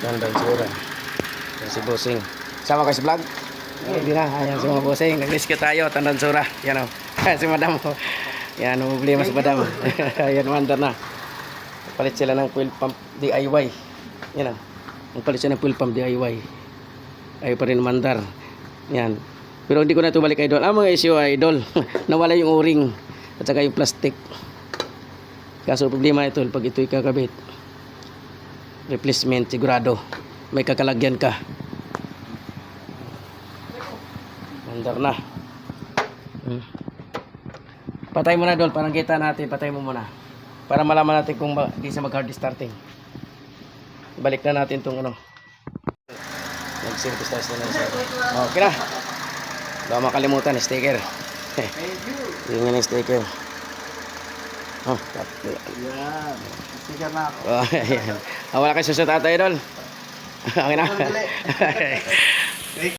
Tandang sura. Yan si Bossing. Sama kayo sa vlog? Hindi na. Ayan si mga Bossing. Nag-rescue tayo. Tandang sura. Yan o. Si Madam. Yan. Problema si Madam. Ayan. Mandar na. Palit sila ng fuel pump DIY. Yan o. Palit sila ng fuel pump DIY. Ayaw pa rin mandar. Yan. Pero hindi ko na ito balik, idol. Mga issue, idol. Nawala yung o-ring. At saka yung plastic. Kaso problema ito pag ito'y kakabit. Replacement sigurado. May kakalagyan ka. Mandar na. Patay mo na, idol. Parang kita natin. Patay mo muna. Para malaman natin kung di siya mag-hard starting. Balik na natin itong ano. Nag-service tayo na sa okay na. Baka makalimutan, sticker. Yun yung sticker. Oh, Yan. Sticker na ako. oh, ayan. Wala kayo susunod ata, idol. Okay na.